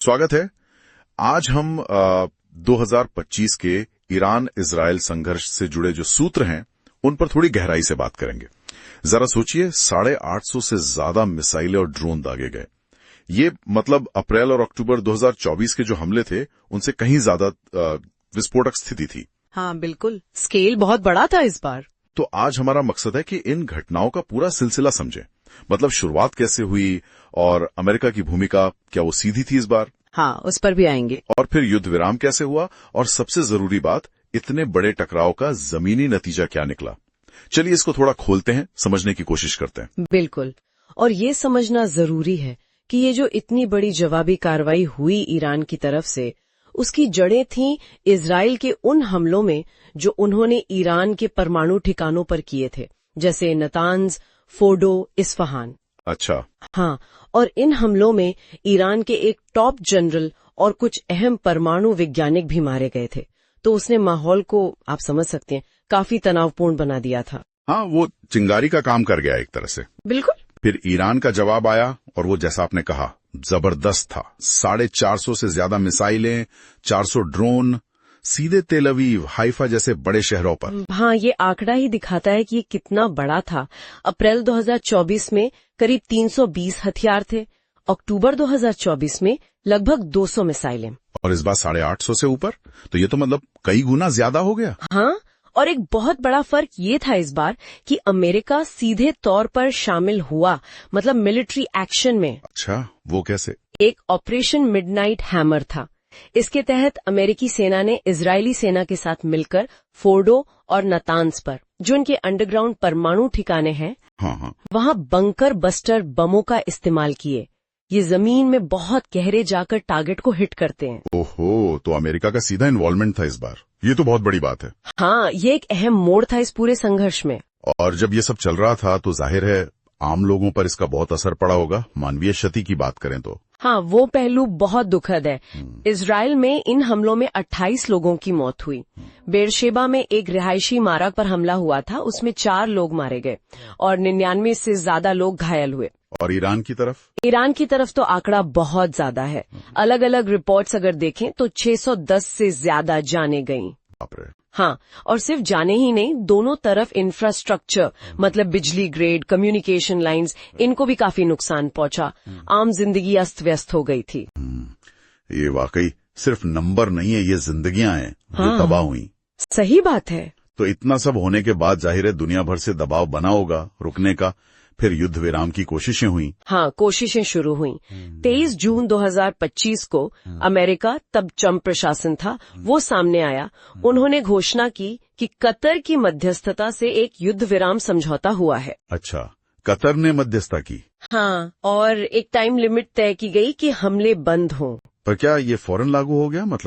स्वागत है। आज हम 2025 के ईरान इजराइल संघर्ष से जुड़े जो सूत्र हैं उन पर थोड़ी गहराई से बात करेंगे। जरा सोचिए, 850 से ज्यादा मिसाइलें और ड्रोन दागे गए। ये मतलब अप्रैल और अक्टूबर 2024 के जो हमले थे उनसे कहीं ज्यादा विस्फोटक स्थिति थी। हाँ बिल्कुल, स्केल बहुत बड़ा था इस बार। तो आज हमारा मकसद है कि इन घटनाओं का पूरा सिलसिला समझें। मतलब शुरुआत कैसे हुई और अमेरिका की भूमिका क्या वो सीधी थी इस बार? हाँ, उस पर भी आएंगे। और फिर युद्ध विराम कैसे हुआ और सबसे जरूरी बात, इतने बड़े टकराव का जमीनी नतीजा क्या निकला। चलिए इसको थोड़ा खोलते हैं, समझने की कोशिश करते हैं। बिल्कुल, और ये समझना जरूरी है कि ये जो इतनी बड़ी जवाबी कार्रवाई हुई ईरान की तरफ से, उसकी जड़ें थीं इजराइल के उन हमलों में जो उन्होंने ईरान के परमाणु ठिकानों पर किए थे, जैसे नतांज, फोर्डो, इस्फहान। अच्छा। हाँ, और इन हमलों में ईरान के एक टॉप जनरल और कुछ अहम परमाणु वैज्ञानिक भी मारे गए थे। तो उसने माहौल को, आप समझ सकते हैं, काफी तनावपूर्ण बना दिया था। हाँ, वो चिंगारी का काम कर गया एक तरह से। बिल्कुल। फिर ईरान का जवाब आया और वो जैसा आपने कहा जबरदस्त था। 450 से ज्यादा मिसाइलें, 400 ड्रोन, सीधे तेल अवीव, हाइफा जैसे बड़े शहरों पर। हाँ, ये आंकड़ा ही दिखाता है कि ये कितना बड़ा था। अप्रैल 2024 में करीब 320 हथियार थे, अक्टूबर 2024 में लगभग 200 मिसाइलें, और इस बार 850 से ऊपर। तो ये तो मतलब कई गुना ज्यादा हो गया। हाँ, और एक बहुत बड़ा फर्क ये था इस बार कि अमेरिका सीधे तौर पर शामिल हुआ, मतलब मिलिट्री एक्शन में। अच्छा, वो कैसे? एक ऑपरेशन मिडनाइट हैमर था। इसके तहत अमेरिकी सेना ने इजरायली सेना के साथ मिलकर फोर्डो और नतांज पर, जो उनके अंडरग्राउंड परमाणु ठिकाने हैं, हाँ, वहां बंकर बस्टर बमों का इस्तेमाल किए। ये जमीन में बहुत गहरे जाकर टारगेट को हिट करते हैं। ओहो, तो अमेरिका का सीधा इन्वॉल्वमेंट था इस बार। ये तो बहुत बड़ी बात है। हाँ, ये एक अहम मोड़ था इस पूरे संघर्ष में। और जब ये सब चल रहा था तो जाहिर है आम लोगों पर इसका बहुत असर पड़ा होगा। मानवीय क्षति की बात करें तो हाँ, वो पहलू बहुत दुखद है। इजराइल में इन हमलों में 28 लोगों की मौत हुई। बेरशेबा में एक रिहायशी मार्ग पर हमला हुआ था, उसमें 4 लोग मारे गए और 99 से ज्यादा लोग घायल हुए। और ईरान की तरफ? ईरान की तरफ तो आंकड़ा बहुत ज्यादा है। अलग अलग रिपोर्ट्स अगर देखें तो 610 से ज्यादा जाने गईं। बाप रे। हाँ, और सिर्फ जाने ही नहीं, दोनों तरफ इंफ्रास्ट्रक्चर, मतलब बिजली ग्रिड, कम्युनिकेशन लाइंस, इनको भी काफी नुकसान पहुंचा। आम जिंदगी अस्त व्यस्त हो गई थी। ये वाकई सिर्फ नंबर नहीं है, ये जिंदगियां हैं जो तबाह हुई। सही बात है। तो इतना सब होने के बाद जाहिर है दुनिया भर से दबाव बना होगा रुकने का। फिर युद्ध विराम की कोशिशें हुई। हाँ, कोशिशें शुरू हुई। 23 जून 2025 को अमेरिका, तब ट्रंप प्रशासन था, वो सामने आया। उन्होंने घोषणा की कि कतर की मध्यस्थता से एक युद्ध विराम समझौता हुआ है। अच्छा, कतर ने मध्यस्थता की? हाँ, और एक टाइम लिमिट तय की गई कि हमले बंद हों। पर क्या ये फौरन लागू हो गया? मतलब